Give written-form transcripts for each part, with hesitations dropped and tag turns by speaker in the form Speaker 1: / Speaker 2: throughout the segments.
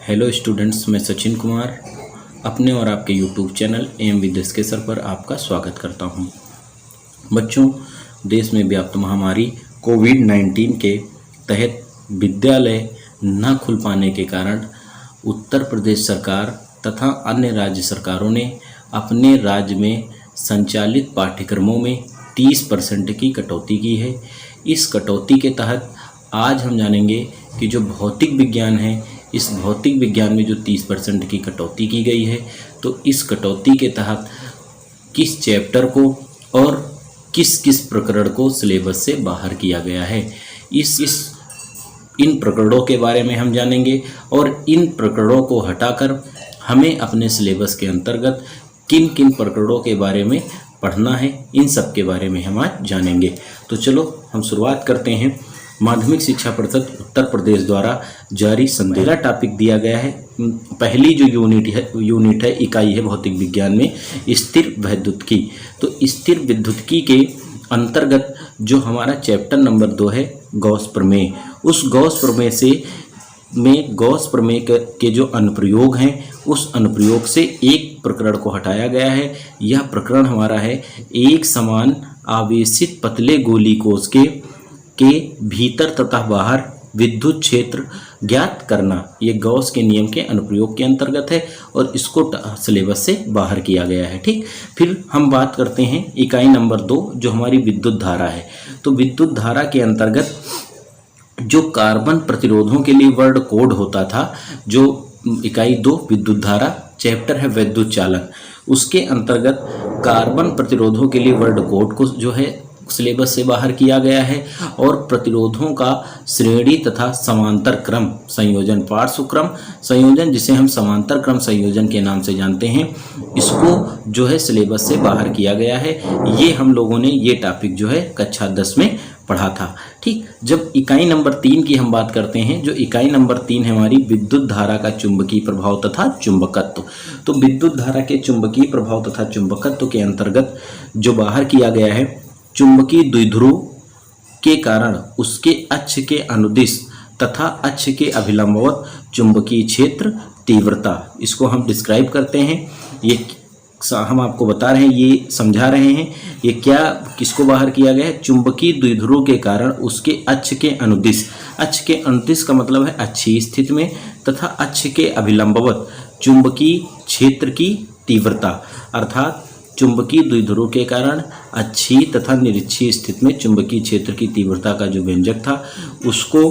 Speaker 1: Hello students, मैं सचिन कुमार अपने और आपके यूट्यूब चैनल एम विदेश के सर पर आपका स्वागत करता हूं। बच्चों, देश में व्याप्त महामारी कोविड-19 के तहत विद्यालय न खुल पाने के कारण उत्तर प्रदेश सरकार तथा अन्य राज्य सरकारों ने अपने राज्य में संचालित पाठ्यक्रमों में 30% की कटौती की है। इस कटौती के तहत आज हम जानेंगे कि जो भौतिक विज्ञान है, इस भौतिक विज्ञान में जो 30% की कटौती की गई है, तो इस कटौती के तहत किस चैप्टर को और किस किस प्रकरण को सिलेबस से बाहर किया गया है, इन प्रकरणों के बारे में हम जानेंगे। और इन प्रकरणों को हटाकर हमें अपने सिलेबस के अंतर्गत किन किन प्रकरणों के बारे में पढ़ना है, इन सब के बारे में हम आज जानेंगे। तो चलो हम शुरुआत करते हैं। माध्यमिक शिक्षा परिषद उत्तर प्रदेश द्वारा जारी संदेश टॉपिक दिया गया है। पहली जो यूनिट है इकाई है भौतिक विज्ञान में स्थिर वैद्युतिकी। तो स्थिर विद्युतिकी के अंतर्गत जो हमारा चैप्टर नंबर 2 है गॉस प्रमेय, उस गॉस प्रमेय के जो अनुप्रयोग हैं, उस अनुप्रयोग से एक प्रकरण को हटाया गया है। यह प्रकरण हमारा है एक समान आवेशित पतले गोली कोश के भीतर तथा बाहर विद्युत क्षेत्र ज्ञात करना। ये गॉस के नियम के अनुप्रयोग के अंतर्गत है और इसको सिलेबस से बाहर किया गया है। ठीक, फिर हम बात करते हैं इकाई नंबर 2 जो हमारी विद्युत धारा है। तो विद्युत धारा के अंतर्गत जो कार्बन प्रतिरोधों के लिए वर्ड कोड होता था, जो इकाई 2 विद्युत धारा चैप्टर है वैद्युत चालन, उसके अंतर्गत कार्बन प्रतिरोधों के लिए वर्ड कोड को जो है सिलेबस से बाहर किया गया है। और प्रतिरोधों का श्रेणी तथा समांतर क्रम संयोजन, पार्श्व क्रम संयोजन, जिसे हम समांतर क्रम संयोजन के नाम से जानते हैं, इसको जो है सिलेबस से बाहर किया गया है। ये हम लोगों ने ये टॉपिक जो है कक्षा 10 में पढ़ा था। ठीक, जब इकाई नंबर 3 की हम बात करते हैं, जो इकाई नंबर 3 है हमारी विद्युत धारा का चुंबकीय प्रभाव तथा चुंबकत्व। तो विद्युत धारा के चुंबकीय प्रभाव तथा चुंबकत्व के अंतर्गत जो बाहर किया गया है, चुंबकीय द्विध्रुव के कारण उसके अक्ष के अनुदिश तथा अक्ष के अभिलंबवत चुंबकीय क्षेत्र तीव्रता, इसको हम डिस्क्राइब करते हैं। ये हम आपको बता रहे हैं, ये समझा रहे हैं, ये क्या किसको बाहर किया गया है, चुंबकीय द्विध्रुव के कारण उसके अक्ष के अनुदिश। अक्ष के अनुदिश का मतलब है अक्षीय स्थिति में, तथा अक्ष के अभिलंबवत चुंबकीय क्षेत्र की तीव्रता, अर्थात चुंबकीय द्विध्रुव के कारण अक्षीय तथा निरक्षीय स्थिति में चुंबकीय क्षेत्र की तीव्रता का जो व्यंजक था, उसको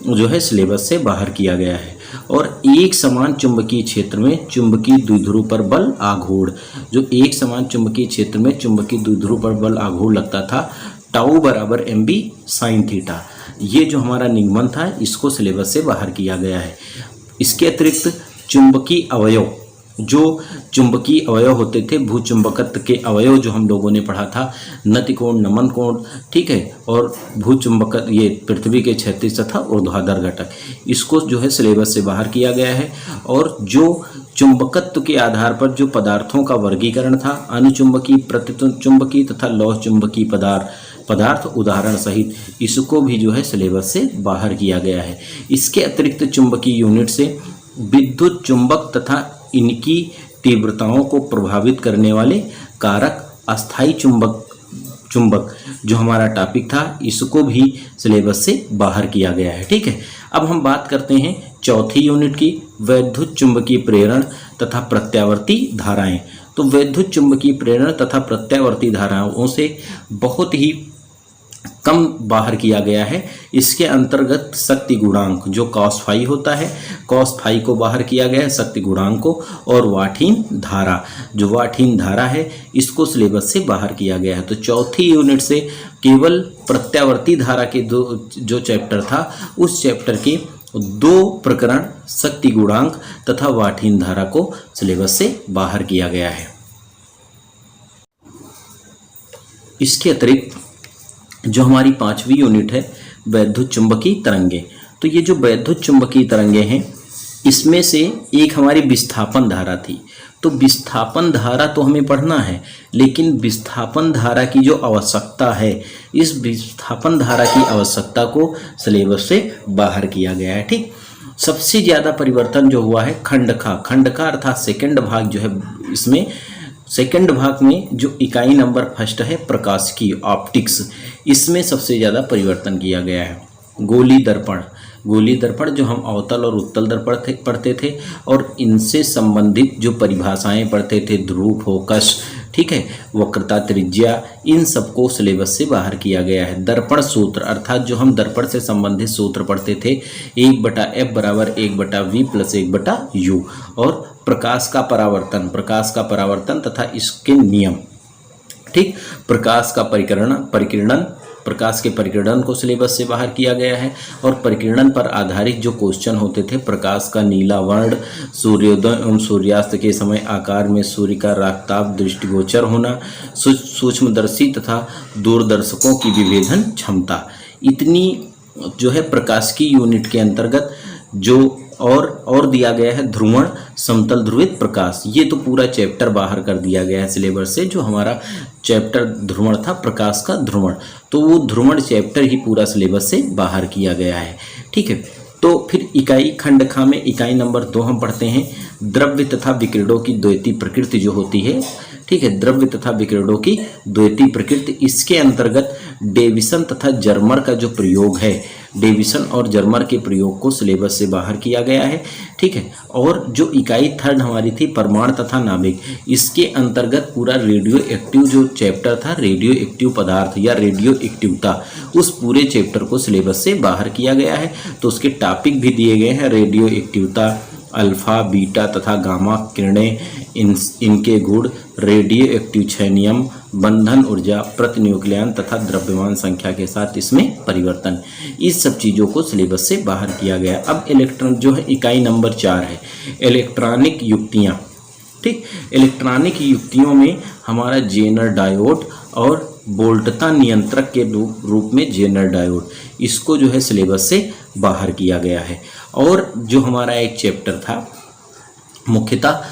Speaker 1: जो है सिलेबस से बाहर किया गया है। और एक समान चुंबकीय क्षेत्र में चुंबकीय द्विध्रुव पर बल आघूर्ण, जो एक समान चुंबकीय क्षेत्र में चुंबकीय द्विध्रुव पर बल आघूर्ण लगता था, टाउ बराबर mb sin थीटा, ये जो हमारा निगमन था, इसको सिलेबस से बाहर किया गया है। इसके अतिरिक्त चुंबकीय अवयव, जो चुंबकीय अवयव होते थे, भूचुंबकत्व के अवयव जो हम लोगों ने पढ़ा था, नतिकोण, नमन कोण, ठीक है, और भूचुंबकत्व, ये पृथ्वी के क्षैतिज तथा ऊर्ध्वाधर घटक, इसको जो है सिलेबस से बाहर किया गया है। और जो चुंबकत्व के आधार पर जो पदार्थों का वर्गीकरण था, अनुचुंबकीय, प्रतिचुंबकीय तथा लौह चुंबकीय पदार्थ उदाहरण सहित, इसको भी जो है सिलेबस से बाहर किया गया है। इसके अतिरिक्त चुंबकीय यूनिट से विद्युत चुंबक तथा इनकी तीव्रताओं को प्रभावित करने वाले कारक, अस्थायी चुंबक जो हमारा टॉपिक था, इसको भी सिलेबस से बाहर किया गया है। ठीक है, अब हम बात करते हैं चौथी यूनिट की, वैद्युत चुंबकीय प्रेरण तथा प्रत्यावर्ती धाराएं। तो वैद्युत चुंबकीय प्रेरण तथा प्रत्यावर्ती धाराओं से बहुत ही कम बाहर किया गया है। इसके अंतर्गत शक्ति गुणांक जो cos फाई होता है, cos फाई को बाहर किया गया है, शक्ति गुणांक को। और वाठीन धारा, जो वाठीन धारा है, इसको सिलेबस से बाहर किया गया है। तो चौथी यूनिट से केवल प्रत्यावर्ती धारा के जो चैप्टर था, उस चैप्टर के 2 प्रकरण शक्ति गुणांक तथा वाठीन धारा को सिलेबस से बाहर किया गया है। इसके अतिरिक्त जो हमारी 5वीं यूनिट है वैद्युत चुंबकीय तरंगे। तो ये जो वैद्युत चुंबकीय तरंगे हैं, इसमें से एक हमारी विस्थापन धारा थी। तो विस्थापन धारा तो हमें पढ़ना है, लेकिन विस्थापन धारा की जो आवश्यकता है, इस विस्थापन धारा की आवश्यकता को सिलेबस से बाहर किया गया है। ठीक, सबसे ज़्यादा परिवर्तन जो हुआ है खंडका, खंडका अर्थात सेकंड भाग जो है, इसमें सेकंड भाग में जो इकाई नंबर फर्स्ट है प्रकाशिकी ऑप्टिक्स, इसमें सबसे ज़्यादा परिवर्तन किया गया है। गोली दर्पण, गोली दर्पण जो हम अवतल और उत्तल दर्पण पढ़ते थे और इनसे संबंधित जो परिभाषाएं पढ़ते थे, ध्रुव, फोकस, ठीक है, वक्रता, त्रिज्या, इन सबको सिलेबस से बाहर किया गया है। दर्पण सूत्र अर्थात जो हम दर्पण से संबंधित सूत्र पढ़ते थे, 1/f बराबर 1/v प्लस 1/u, और प्रकाश का परावर्तन, प्रकाश का परावर्तन तथा इसके नियम, ठीक, प्रकाश का परिकिरणन, प्रकाश के परिकिरणन को सिलेबस से बाहर किया गया है। और परिकिरणन पर आधारित जो क्वेश्चन होते थे, प्रकाश का नीला वर्ण, सूर्योदय एवं सूर्यास्त के समय आकार में सूर्य का रागताप दृष्टिगोचर होना, सूक्ष्मदर्शी तथा दूरदर्शकों की विभेदन क्षमता, इतनी जो है प्रकाश की यूनिट के अंतर्गत जो और दिया गया है ध्रुवण, समतल ध्रुवित प्रकाश, ये तो पूरा चैप्टर बाहर कर दिया गया है सिलेबस से। जो हमारा चैप्टर ध्रुवण था, प्रकाश का ध्रुवण, तो वो ध्रुवण चैप्टर ही पूरा सिलेबस से बाहर किया गया है, ठीक है। तो फिर इकाई खंडखा में इकाई नंबर 2 हम पढ़ते हैं, द्रव्य तथा विकिरणों की द्वैती प्रकृति जो होती है, ठीक है, द्रव्य तथा विकिरणों की द्वैती प्रकृति, इसके अंतर्गत डेविसन तथा जर्मर का जो प्रयोग है, डेविसन और जर्मर के प्रयोग को सिलेबस से बाहर किया गया है, ठीक है। और जो इकाई थर्ड हमारी थी परमाणु तथा नाभिक, इसके अंतर्गत पूरा रेडियो एक्टिव जो चैप्टर था, रेडियो एक्टिव पदार्थ या रेडियो एक्टिवता, उस पूरे चैप्टर को सिलेबस से बाहर किया गया है। तो उसके टॉपिक भी दिए गए हैं, रेडियो एक्टिवता, अल्फा, बीटा तथा गामा किरणें, इनके गुण, रेडियो एक्टिव क्षय नियम, बंधन ऊर्जा, प्रतिन्यूक्लियन तथा द्रव्यमान संख्या के साथ इसमें परिवर्तन, इस सब चीज़ों को सिलेबस से बाहर किया गया। अब इलेक्ट्रॉन जो है इकाई नंबर 4 है, इलेक्ट्रॉनिक युक्तियाँ, ठीक, इलेक्ट्रॉनिक युक्तियों में हमारा जेनर डायोड और बोल्टता नियंत्रक के रूप में जेनर डायोड, इसको जो है सिलेबस से बाहर किया गया है। और जो हमारा एक चैप्टर था मुख्यतः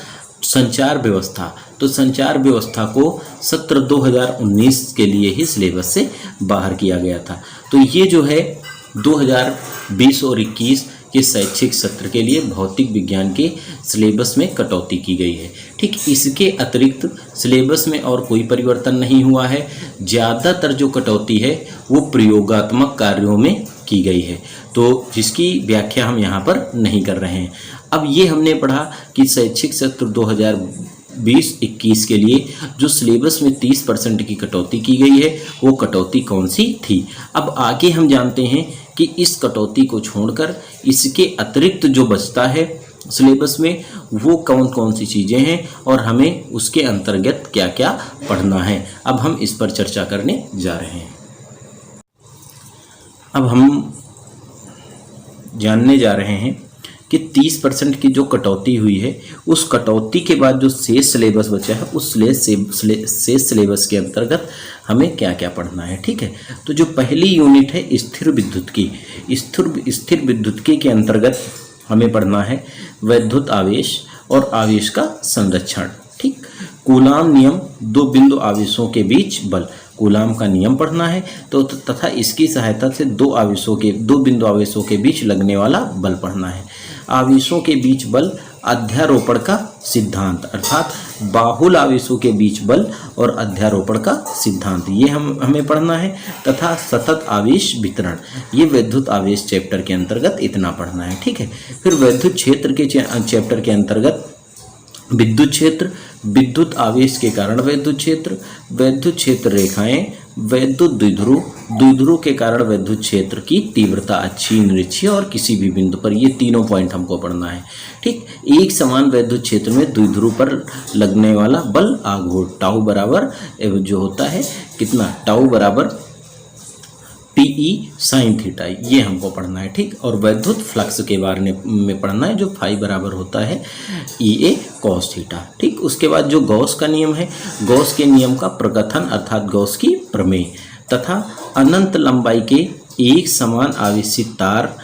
Speaker 1: संचार व्यवस्था, तो संचार व्यवस्था को सत्र 2019 के लिए ही सिलेबस से बाहर किया गया था। तो ये जो है 2020 और 21 के शैक्षिक सत्र के लिए भौतिक विज्ञान के सिलेबस में कटौती की गई है, ठीक। इसके अतिरिक्त सिलेबस में और कोई परिवर्तन नहीं हुआ है। ज़्यादातर जो कटौती है वो प्रयोगात्मक कार्यों में की गई है, तो जिसकी व्याख्या हम यहाँ पर नहीं कर रहे हैं। अब ये हमने पढ़ा कि शैक्षिक सत्र 2020-21 के लिए जो सिलेबस में 30% की कटौती की गई है, वो कटौती कौन सी थी। अब आगे हम जानते हैं कि इस कटौती को छोड़कर इसके अतिरिक्त जो बचता है सिलेबस में, वो कौन कौन सी चीज़ें हैं और हमें उसके अंतर्गत क्या क्या पढ़ना है। अब हम इस पर चर्चा करने जा रहे हैं। अब हम जानने जा रहे हैं कि 30% की जो कटौती हुई है, उस कटौती के बाद जो शेष सिलेबस बचा है, उस शेष सिलेबस के अंतर्गत हमें क्या क्या पढ़ना है, ठीक है। तो जो पहली यूनिट है स्थिर विद्युत्की, स्थिर विद्युत्की के अंतर्गत हमें पढ़ना है वैद्युत आवेश और आवेश का संरक्षण, ठीक। कूलाम नियम, दो बिंदु आवेशों के बीच बल, कूलाम का नियम पढ़ना है, तो तथा इसकी सहायता से दो बिंदु आवेशों के बीच लगने वाला बल पढ़ना है। आवेशों के बीच बल, अध्यारोपण का सिद्धांत, अर्थात बाहुल आवेशों के बीच बल और अध्यारोपण का सिद्धांत, ये हमें पढ़ना है। तथा सतत आवेश वितरण, ये विद्युत आवेश चैप्टर के अंतर्गत इतना पढ़ना है, ठीक है। फिर विद्युत क्षेत्र के चैप्टर के अंतर्गत विद्युत क्षेत्र, विद्युत आवेश के कारण विद्युत क्षेत्र रेखाएं, वैद्युत द्विध्रुव के कारण विद्युत क्षेत्र की तीव्रता, अच्छी, निरीक्षीय और किसी भी बिंदु पर, ये तीनों पॉइंट हमको पढ़ना है, ठीक। एक समान विद्युत क्षेत्र में द्विध्रुव पर लगने वाला बल आघूर्ण, टाउ बराबर जो होता है कितना, टाउ बराबर PE sin थीटा, ये हमको पढ़ना है, ठीक। और वैद्युत फ्लक्स के बारे में पढ़ना है, जो फाई बराबर होता है EA cos थीटा, ठीक। उसके बाद जो गॉस का नियम है, गॉस के नियम का प्रकथन अर्थात गॉस की प्रमेय, तथा अनंत लंबाई के एक समान आवेशित तार,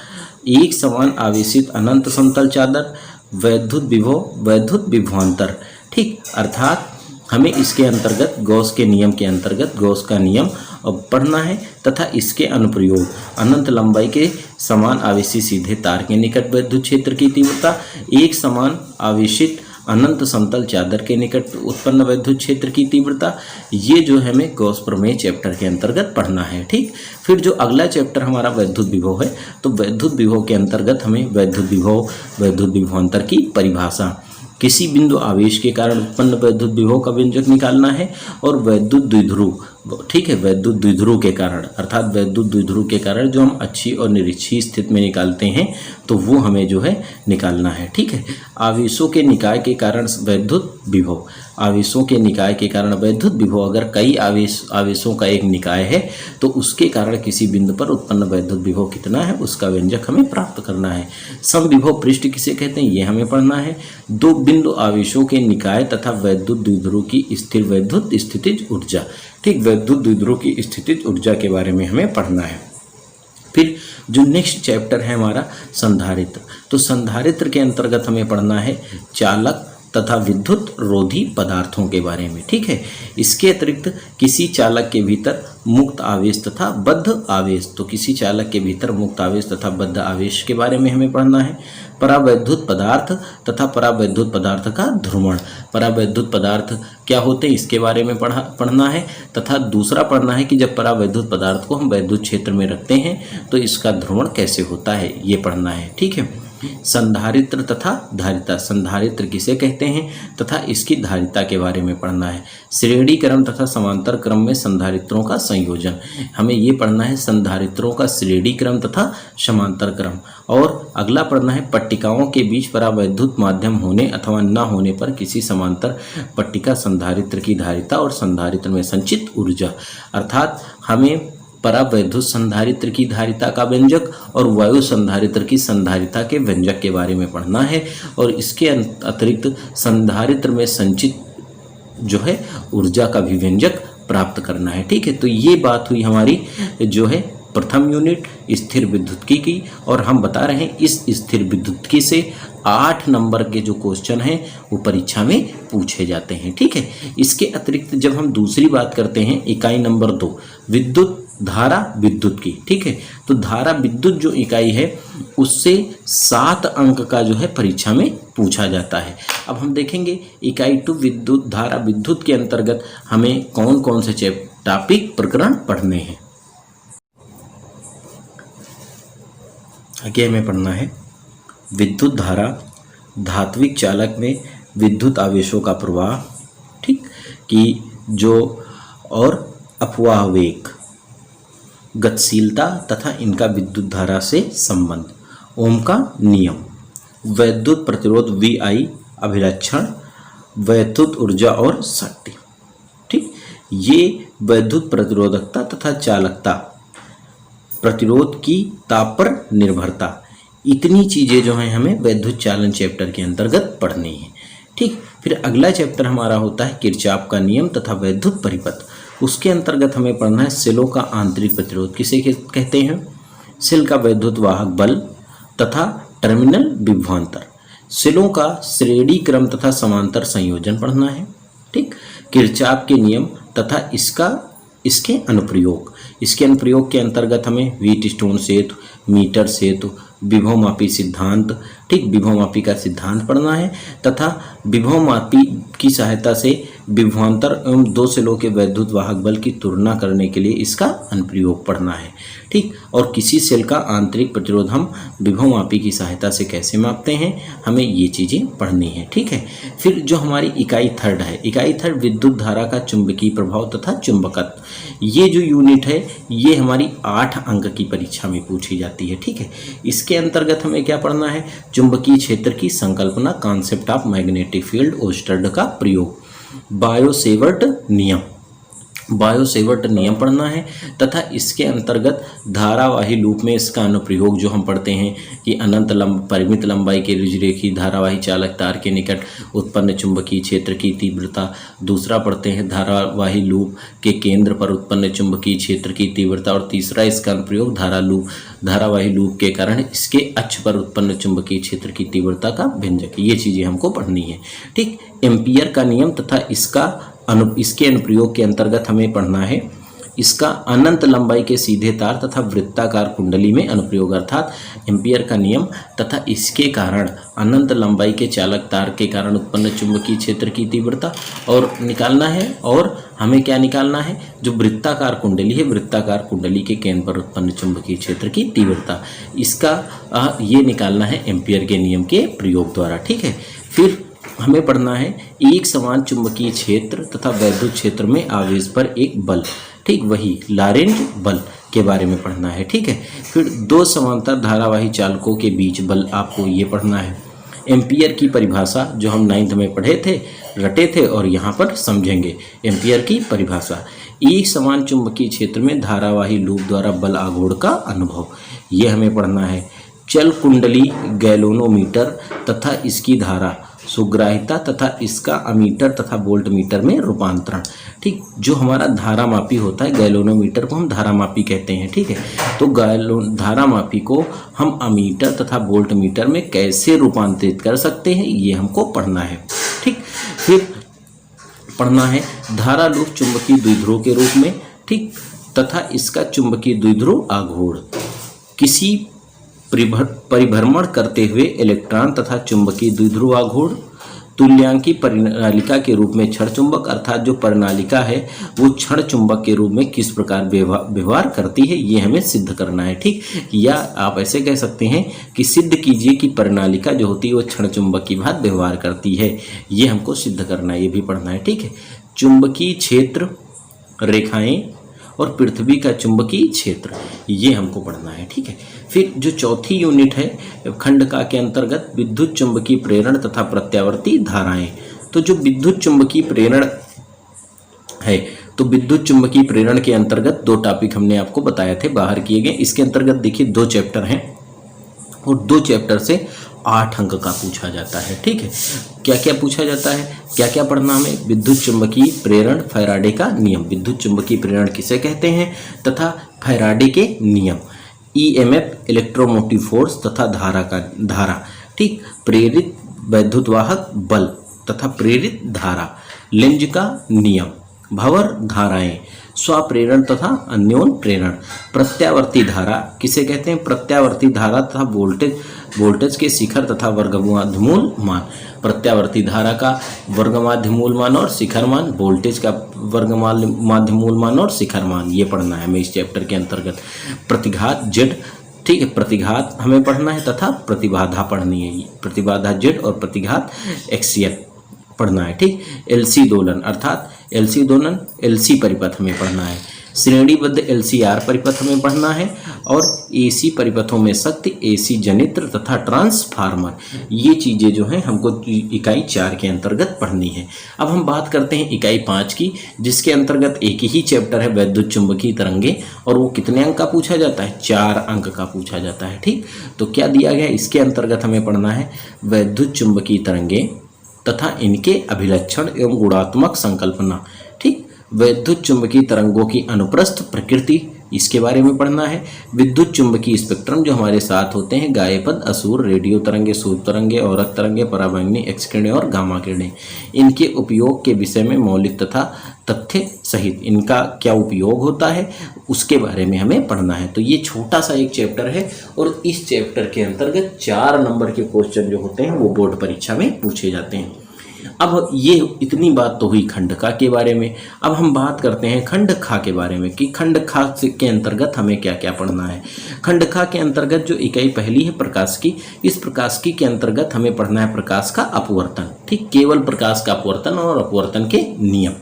Speaker 1: एक समान आवेशित अनंत समतल चादर, वैद्युत विभवांतर, ठीक। अर्थात हमें इसके अंतर्गत गॉस के नियम के अंतर्गत गॉस का नियम और पढ़ना है। तथा इसके अनुप्रयोग अनंत लंबाई के समान आवेशी सीधे तार के निकट विद्युत क्षेत्र की तीव्रता, एक समान आवेशित अनंत समतल चादर के निकट उत्पन्न विद्युत क्षेत्र की तीव्रता, ये जो है हमें गॉस प्रमेय चैप्टर के अंतर्गत पढ़ना है। ठीक, फिर जो अगला चैप्टर हमारा वैद्युत विभव है, तो वैद्युत विभव के अंतर्गत हमें वैद्युत विभवांतर की परिभाषा, किसी बिंदु आवेश के कारण उत्पन्न वैद्युत विभव का व्यंजक निकालना है, और वैद्युत द्विध्रुव, ठीक है, वैद्युत द्विध्रुव के कारण, अर्थात वैद्युत द्विध्रुव के कारण जो हम अच्छी और निरक्षीय स्थिति में निकालते हैं, तो वो हमें जो है निकालना है। ठीक है, आवेशों के निकाय के कारण वैद्युत विभव, आवेशों के निकाय के कारण वैद्युत विभव, अगर कई आवेशों का एक निकाय है तो उसके कारण किसी बिंदु पर उत्पन्न वैद्युत विभव कितना है, उसका व्यंजक हमें प्राप्त करना है। समविभव पृष्ठ किसे कहते हैं, ये हमें पढ़ना है। दो बिंदु आवेशों के निकाय तथा वैद्युत द्विध्रुव की स्थिर वैद्युत स्थितिज ऊर्जा, ठीक, वैद्युत द्विध्रुव की स्थितिज ऊर्जा के बारे में हमें पढ़ना है। फिर जो नेक्स्ट चैप्टर है हमारा संधारित्र, तो संधारित्र के अंतर्गत हमें पढ़ना है चालक तथा विद्युत रोधी पदार्थों के बारे में। ठीक है, इसके अतिरिक्त किसी चालक के भीतर मुक्त आवेश तथा बद्ध आवेश, तो किसी चालक के भीतर मुक्त आवेश तथा बद्ध आवेश के बारे में हमें पढ़ना है। परावैद्युत पदार्थ तथा परावैद्युत पदार्थ का ध्रुवण, परावैद्युत पदार्थ क्या होते हैं इसके बारे में पढ़ना है। तथा दूसरा पढ़ना है कि जब परावैद्युत पदार्थ को हम वैद्युत क्षेत्र में रखते हैं तो इसका ध्रुवण कैसे होता है, ये पढ़ना है। ठीक है, संधारित्र तथा धारिता, संधारित्र किसे कहते हैं तथा इसकी धारिता के बारे में पढ़ना है। श्रेणी क्रम तथा समांतर क्रम में संधारित्रों का संयोजन, हमें ये पढ़ना है संधारित्रों का श्रेणी क्रम तथा समांतर क्रम। और अगला पढ़ना है पट्टिकाओं के बीच परावैद्युत माध्यम होने अथवा न होने पर किसी समांतर पट्टिका संधारित्र की धारिता और संधारित्र में संचित ऊर्जा, अर्थात हमें परावैद्युत संधारित्र की धारिता का व्यंजक और वायु संधारित्र की संधारिता के व्यंजक के बारे में पढ़ना है। और इसके अतिरिक्त संधारित्र में संचित जो है ऊर्जा का भी व्यंजक प्राप्त करना है। ठीक है, तो ये बात हुई हमारी जो है प्रथम यूनिट स्थिर विद्युत्की की, और हम बता रहे हैं इस स्थिर विद्युत्की से 8 नंबर के जो क्वेश्चन हैं वो परीक्षा में पूछे जाते हैं। ठीक है, इसके अतिरिक्त जब हम दूसरी बात करते हैं इकाई नंबर 2 विद्युत धारा विद्युत की, ठीक है, तो धारा विद्युत जो इकाई है उससे 7 अंक का जो है परीक्षा में पूछा जाता है। अब हम देखेंगे इकाई 2 विद्युत धारा विद्युत के अंतर्गत हमें कौन कौन से टॉपिक प्रकरण पढ़ने हैं। आगे हमें पढ़ना है विद्युत धारा, धात्विक चालक में विद्युत आवेशों का प्रवाह, ठीक, कि जो और अपवाह वेग, गतिशीलता तथा इनका विद्युत धारा से संबंध, ओम का नियम, वैद्युत प्रतिरोध VI, अभिलक्षण, वैद्युत ऊर्जा और शक्ति। ठीक, ये वैद्युत प्रतिरोधकता तथा चालकता, प्रतिरोध की ताप पर निर्भरता, इतनी चीज़ें जो हैं हमें वैद्युत चालन चैप्टर के अंतर्गत पढ़नी है। ठीक, फिर अगला चैप्टर हमारा होता है किरचॉफ का नियम तथा वैद्युत परिपथ, उसके अंतर्गत हमें पढ़ना है सेलों का आंतरिक प्रतिरोध किसे कहते हैं, सेल का वैद्युत वाहक बल तथा टर्मिनल विभवांतर, सेलों का श्रेणी क्रम तथा समांतर संयोजन पढ़ना है। ठीक, किरचॉफ के नियम तथा इसके अनुप्रयोग, इसके अनुप्रयोग के अंतर्गत हमें व्हीटस्टोन सेतु, मीटर सेतु, विभवमापी सिद्धांत, ठीक, विभवमापी का सिद्धांत पढ़ना है तथा विभवमापी की सहायता से विभवांतर एवं 2 सेलों के वैद्युत वाहक बल की तुलना करने के लिए इसका अनुप्रयोग पढ़ना है। ठीक, और किसी सेल का आंतरिक प्रतिरोध हम विभवमापी की सहायता से कैसे मापते हैं, हमें ये चीज़ें पढ़नी है। ठीक है, फिर जो हमारी इकाई 3 है, इकाई 3 विद्युत धारा का चुंबकीय प्रभाव तथा चुंबकत्व, ये जो यूनिट है ये हमारी 8 अंक की परीक्षा में पूछी जाती है। ठीक है, इसके अंतर्गत हमें क्या पढ़ना है, चुंबकीय क्षेत्र की संकल्पना, कॉन्सेप्ट ऑफ मैग्नेटिक फील्ड, ओस्टर्ड का प्रयोग, बायोसेवर्ट नियम, बायोसेवर्ट नियम पढ़ना है तथा इसके अंतर्गत धारावाही लूप में इसका अनुप्रयोग जो हम पढ़ते हैं कि अनंत परिमित लंबाई के रुजरेखी धारावाही चालक तार के निकट उत्पन्न चुंबकीय क्षेत्र की तीव्रता, दूसरा पढ़ते हैं धारावाही लूप के केंद्र पर उत्पन्न चुंबकीय क्षेत्र की तीव्रता, और तीसरा इसका अनुप्रयोग धारावाही लूप के कारण इसके अक्ष पर उत्पन्न चुंबकीय क्षेत्र की तीव्रता का व्यंजक, ये चीज़ें हमको पढ़नी है। ठीक, एम्पियर का नियम तथा इसके अनुप्रयोग के अंतर्गत हमें पढ़ना है इसका अनंत लंबाई के सीधे तार तथा वृत्ताकार कुंडली में अनुप्रयोग, अर्थात एम्पियर का नियम तथा इसके कारण अनंत लंबाई के चालक तार के कारण उत्पन्न चुंबकीय क्षेत्र की तीव्रता और निकालना है। और हमें क्या निकालना है, जो वृत्ताकार कुंडली है, वृत्ताकार कुंडली के केंद्र पर उत्पन्न चुंबकीय क्षेत्र की तीव्रता, इसका ये निकालना है एम्पियर के नियम के प्रयोग द्वारा। ठीक है, फिर हमें पढ़ना है एक समान चुंबकीय क्षेत्र तथा वैद्युत क्षेत्र में आवेश पर एक बल, ठीक, वही लॉरेंट बल के बारे में पढ़ना है। ठीक है, फिर दो समांतर धारावाही चालकों के बीच बल, आपको ये पढ़ना है। एम्पियर की परिभाषा जो हम 9th में पढ़े थे, रटे थे, और यहाँ पर समझेंगे एम्पियर की परिभाषा। एक समान चुंबकीय क्षेत्र में धारावाही लूप द्वारा बल आघूर्ण का अनुभव, ये हमें पढ़ना है। चल कुंडली गैलोनोमीटर तथा इसकी धारा सुग्राहिता तथा इसका अमीटर तथा वोल्टमीटर में रूपांतरण, ठीक, जो हमारा धारा मापी होता है, गैलोनोमीटर को हम धारा मापी कहते हैं। ठीक है, तो धारा मापी को हम अमीटर तथा वोल्टमीटर में कैसे रूपांतरित कर सकते हैं, ये हमको पढ़ना है। ठीक, फिर पढ़ना है धारा लूप चुंबकीय द्विध्रुव के रूप में, ठीक, तथा इसका चुंबकीय द्विध्रुव आघूर्ण, किसी परिभ्रमण करते हुए इलेक्ट्रॉन तथा चुंबकीय द्विध्रुव आघूर्ण, तुल्यांकी प्रणालिका के रूप में क्षण चुंबक, अर्थात जो प्रणालिका है वो क्षण चुंबक के रूप में किस प्रकार व्यवहार करती है, ये हमें सिद्ध करना है। ठीक, या आप ऐसे कह सकते हैं कि सिद्ध कीजिए कि प्रणालिका जो होती है वो क्षण चुंबक की भांति व्यवहार करती है, ये हमको सिद्ध करना है, ये भी पढ़ना है। ठीक है, चुंबकीय क्षेत्र रेखाएं और पृथ्वी का चुंबकीय क्षेत्र, ये हमको पढ़ना है। ठीक है, फिर जो चौथी यूनिट है खंड का के अंतर्गत विद्युत चुंबकीय प्रेरण तथा प्रत्यावर्ती धाराएं। तो जो विद्युत चुंबकीय प्रेरण है, तो विद्युत चुंबकीय प्रेरण के अंतर्गत दो टॉपिक हमने आपको बताए थे, बाहर किए गए। इसके अंतर्गत देखिए 2 चैप्टर हैं और 2 चैप्टर से 8 अंक का पूछा जाता है। ठीक है, क्या क्या पूछा जाता है, क्या क्या पढ़ना हमें, विद्युत चुंबकीय प्रेरण, फैराडे का नियम, विद्युत चुंबकीय प्रेरण किसे कहते हैं, तथा फैराडे के नियम, ईएमएफ इलेक्ट्रोमोटिव फोर्स तथा धारा, ठीक, प्रेरित वैद्युतवाहक बल तथा प्रेरित धारा, लेंज का नियम, भंवर धाराएं, स्वप्रेरण तथा अन्योन प्रेरण, प्रत्यावर्ती धारा किसे कहते हैं, प्रत्यावर्ती धारा तथा वोल्टेज के शिखर तथा वर्गमाध्यमूल मान, प्रत्यावर्ती धारा का वर्गमाध्यमूल मान और शिखर मान, वोल्टेज का वर्गमाध्यमूल मान और शिखर मान, ये पढ़ना है हमें इस चैप्टर के अंतर्गत। प्रतिघात जेड, ठीक है, प्रतिघात हमें पढ़ना है तथा प्रतिबाधा पढ़नी है, प्रतिबाधा जेड और प्रतिघात एक्सियल पढ़ना है। ठीक, एलसी दोलन, अर्थात एलसी दोलन, एलसी परिपथ हमें पढ़ना है, श्रेणीबद्ध एलसीआर परिपथ हमें पढ़ना है, और एसी परिपथों में शक्ति, एसी जनित्र तथा ट्रांसफार्मर, ये चीज़ें जो हैं हमको इकाई 4 के अंतर्गत पढ़नी है। अब हम बात करते हैं इकाई 5 की, जिसके अंतर्गत एक ही चैप्टर है विद्युत चुंबकीय तरंगे, और वो कितने अंक का पूछा जाता है, 4 अंक का पूछा जाता है। ठीक, तो क्या दिया गया, इसके अंतर्गत हमें पढ़ना है विद्युत चुंबकीय तरंगे तथा इनके अभिलक्षण एवं गुणात्मक संकल्पना, ठीक, विद्युत चुंबकीय तरंगों की अनुप्रस्थ प्रकृति, इसके बारे में पढ़ना है। विद्युत चुंबकीय स्पेक्ट्रम जो हमारे साथ होते हैं, गायपद, असुर, रेडियो तरंगे, सूर्य तरंगे, औरत तरंगे, पराबैंगनी, एक्स किरणें और गामा किरणें, इनके उपयोग के विषय में मौलिक तथा तथ्य सहित इनका क्या उपयोग होता है, उसके बारे में हमें पढ़ना है। तो ये छोटा सा एक चैप्टर है, और इस चैप्टर के अंतर्गत 4 नंबर के क्वेश्चन जो होते हैं वो बोर्ड परीक्षा में पूछे जाते हैं। अब ये इतनी बात तो हुई खंड का के बारे में। अब हम बात करते हैं खंड खा के बारे में कि खंड खा के अंतर्गत हमें क्या क्या पढ़ना है। खंड खा के अंतर्गत जो इकाई पहली है प्रकाशिकी, इस प्रकाशिकी के अंतर्गत हमें पढ़ना है प्रकाश का अपवर्तन, ठीक, केवल प्रकाश का अपवर्तन और अपवर्तन के नियम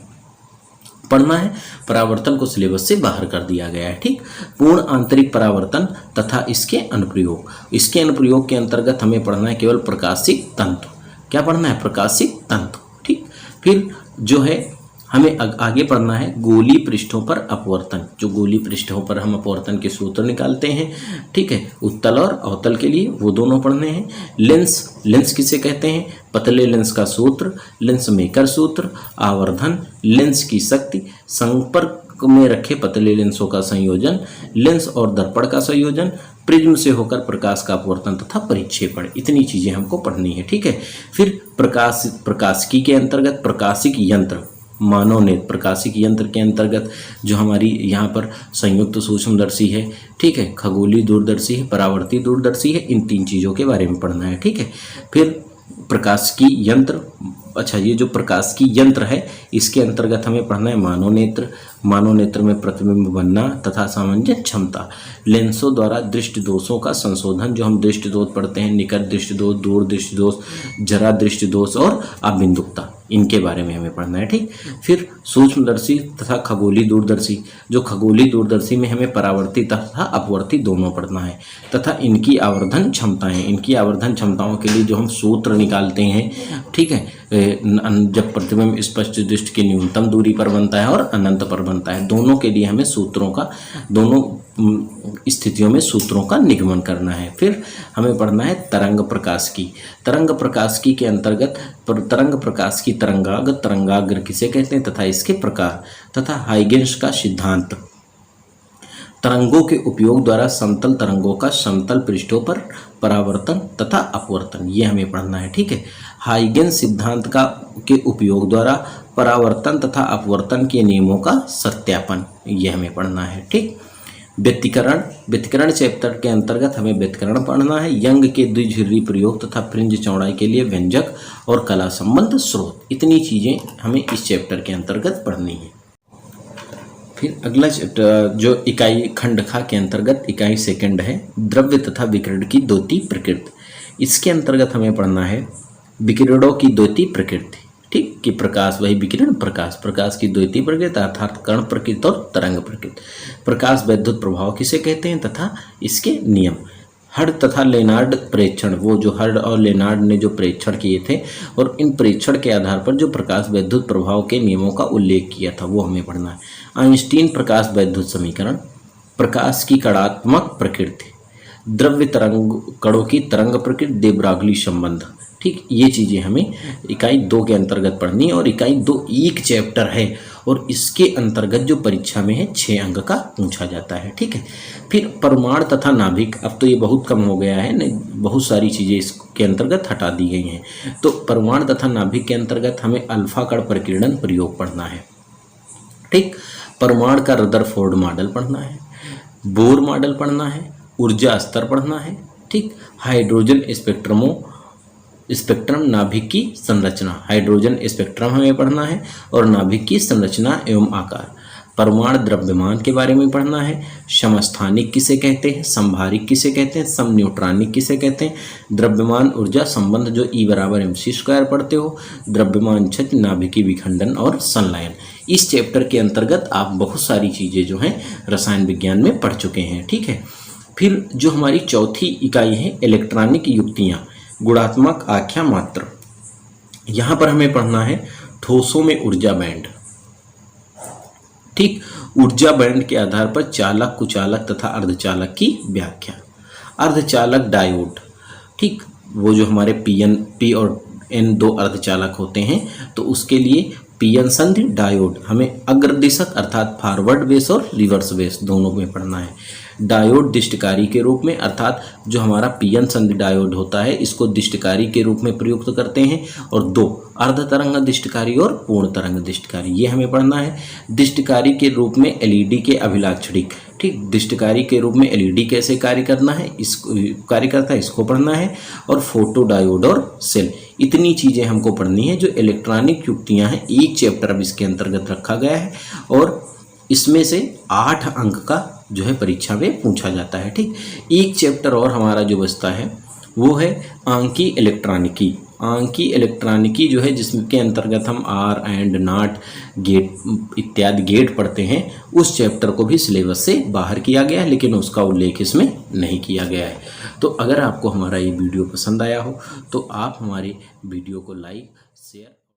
Speaker 1: पढ़ना है। परावर्तन को सिलेबस से बाहर कर दिया गया है। ठीक, पूर्ण आंतरिक परावर्तन तथा इसके अनुप्रयोग, इसके अनुप्रयोग के अंतर्गत हमें पढ़ना है केवल प्रकाशिक तंतु, क्या पढ़ना है, प्रकाशिक तंतु। ठीक, फिर जो है हमें आगे पढ़ना है गोली पृष्ठों पर अपवर्तन, जो गोली पृष्ठों पर हम अपवर्तन के सूत्र निकालते हैं, ठीक है, उत्तल और अवतल के लिए वो दोनों पढ़ने हैं। लेंस, लेंस किसे कहते हैं, पतले लेंस का सूत्र, लेंस मेकर सूत्र, आवर्धन, लेंस की शक्ति, संपर्क में रखे पतले लेंसों का संयोजन, लेंस और दर्पण का संयोजन, प्रिज्म से होकर प्रकाश का अपवर्तन तथा परिक्षेपण, इतनी चीजें हमको पढ़नी है। ठीक है, फिर प्रकाशिकी के अंतर्गत प्रकाशिक यंत्र, मानवनेत्र प्रकाशिक यंत्र के अंतर्गत जो हमारी यहाँ पर संयुक्त सूक्ष्मदर्शी है, ठीक है, खगोलीय दूरदर्शी है, परावर्ती दूरदर्शी है, इन 3 चीज़ों के बारे में पढ़ना है, ठीक है। फिर प्रकाशिकी यंत्र, अच्छा ये जो प्रकाशिकी यंत्र है इसके अंतर्गत हमें पढ़ना है मानवनेत्र। मानवनेत्र में प्रतिबिंब बनना तथा सामंजस्य क्षमता, लेंसों द्वारा दृष्टि दोषों का संशोधन, जो हम दृष्टि दोष पढ़ते हैं, निकट दृष्टि दोष, दूर दृष्टि दोष, जरा दृष्टि दोष और अबिंदुकता, इनके बारे में हमें पढ़ना है, ठीक। फिर सूक्ष्मदर्शी तथा खगोलीय दूरदर्शी, जो खगोलीय दूरदर्शी में हमें परावर्ती तथा अपवर्ती दोनों पढ़ना है, तथा इनकी आवर्धन क्षमताएं, इनकी आवर्धन क्षमताओं के लिए जो हम सूत्र निकालते हैं, ठीक है, जब प्रतिबिंब स्पष्ट दृष्टि की न्यूनतम दूरी पर बनता है और अनंत पर बनता है, दोनों के लिए हमें सूत्रों का, दोनों स्थितियों में सूत्रों का निगमन करना है। फिर हमें पढ़ना है तरंग प्रकाशिकी। तरंग प्रकाशिकी के अंतर्गत तरंग प्रकाश की तरंगागत, तरंगाग्र किसे कहते हैं तथा इसके प्रकार, तथा हाइगेंस का सिद्धांत, तरंगों के उपयोग द्वारा समतल तरंगों का समतल पृष्ठों पर परावर्तन तथा अपवर्तन, ये हमें पढ़ना है, ठीक है। हाइगेंस सिद्धांत के उपयोग द्वारा परावर्तन तथा अपवर्तन के नियमों का सत्यापन, ये हमें पढ़ना है, ठीक। व्यतिकरण, व्यतिकरण चैप्टर के अंतर्गत हमें व्यतिकरण पढ़ना है। यंग के द्विध्रुवी प्रयोग तथा फ्रिंज चौड़ाई के लिए व्यंजक और कला संबंध स्रोत, इतनी चीज़ें हमें इस चैप्टर के अंतर्गत पढ़नी है। फिर अगला चैप्टर जो इकाई खंड खा के अंतर्गत इकाई सेकंड है, द्रव्य तथा विकिरण की द्योति प्रकृति। इसके अंतर्गत हमें पढ़ना है विकिरणों की द्योति प्रकृति, ठीक, कि प्रकाश वही विकिरण, प्रकाश, प्रकाश की द्योति प्रकृति अर्थात कण प्रकृति और तरंग प्रकृति। प्रकाश वैद्युत प्रभाव किसे कहते हैं तथा इसके नियम। हर्ड तथा लेनार्ड प्रेक्षण, वो जो हर्ड और लेनार्ड ने जो प्रेक्षण किए थे और इन प्रेक्षण के आधार पर जो प्रकाश वैद्युत प्रभाव के नियमों का उल्लेख किया था, वो हमें पढ़ना है। आइंस्टीन प्रकाश वैद्युत समीकरण, प्रकाश की कणात्मक प्रकृति, द्रव्य तरंग कणों की तरंग प्रकृति, दे ब्रागली संबंध, ठीक, ये चीज़ें हमें इकाई 2 के अंतर्गत पढ़नी है। और इकाई 2 एक चैप्टर है और इसके अंतर्गत जो परीक्षा में है 6 अंक का पूछा जाता है, ठीक है। फिर परमाणु तथा नाभिक, अब तो ये बहुत कम हो गया है, नहीं बहुत सारी चीज़ें इसके अंतर्गत हटा दी गई हैं। तो परमाणु तथा नाभिक के अंतर्गत हमें अल्फा कण परिकिरण प्रयोग पढ़ना है, ठीक। परमाणु का रदरफोर्ड मॉडल पढ़ना है, बोर मॉडल पढ़ना है, ऊर्जा स्तर पढ़ना है, ठीक। हाइड्रोजन स्पेक्ट्रम नाभिक की संरचना, हाइड्रोजन स्पेक्ट्रम हमें पढ़ना है और नाभिक की संरचना एवं आकार। परमाणु द्रव्यमान के बारे में पढ़ना है। समस्थानिक किसे कहते हैं, संभारिक किसे कहते हैं, समन्यूट्रॉनिक किसे कहते हैं। द्रव्यमान ऊर्जा संबंध जो E = mc² पढ़ते हो। द्रव्यमान क्षति, नाभिकीय विखंडन और संलयन। इस चैप्टर के अंतर्गत आप बहुत सारी चीज़ें जो हैं रसायन विज्ञान में पढ़ चुके हैं, ठीक है। फिर जो हमारी चौथी इकाई है इलेक्ट्रॉनिक युक्तियाँ, गुणात्मक आख्या मात्र। यहाँ पर हमें पढ़ना है ठोसों में ऊर्जा बैंड, ठीक। ऊर्जा बैंड के आधार पर चालक, कुचालक तथा अर्धचालक की व्याख्या। अर्धचालक डायोड, ठीक, वो जो हमारे पी और एन 2 अर्धचालक होते हैं, तो उसके लिए पीएन संधि डायोड हमें अग्रदिशक अर्थात फॉरवर्ड बेस और रिवर्स बेस दोनों में पढ़ना है। डायोड दिष्टकारी के रूप में, अर्थात जो हमारा पीएन संधि डायोड होता है इसको दिष्टकारी के रूप में प्रयुक्त करते हैं, और 2 अर्ध तरंग दिष्टकारी और पूर्ण तरंग दिष्टकारी, ये हमें पढ़ना है। दिष्टकारी के रूप में एलईडी के अभिलाक्षणिक, ठीक, दिष्टकारी के रूप में एलईडी कैसे कार्य करना है, इसको कार्य करता है, इसको पढ़ना है। और फोटो डायोड और सेल, इतनी चीज़ें हमको पढ़नी है। जो इलेक्ट्रॉनिक युक्तियाँ हैं एक चैप्टर अब इसके अंतर्गत रखा गया है और इसमें से 8 अंक का जो है परीक्षा में पूछा जाता है, ठीक। एक चैप्टर और हमारा जो बचता है वो है आंकी इलेक्ट्रॉनिकी। आंकी इलेक्ट्रॉनिकी जो है जिसके अंतर्गत हम आर एंड नॉट गेट इत्यादि गेट पढ़ते हैं, उस चैप्टर को भी सिलेबस से बाहर किया गया है, लेकिन उसका उल्लेख इसमें नहीं किया गया है। तो अगर आपको हमारा ये वीडियो पसंद आया हो तो आप हमारे वीडियो को लाइक, शेयर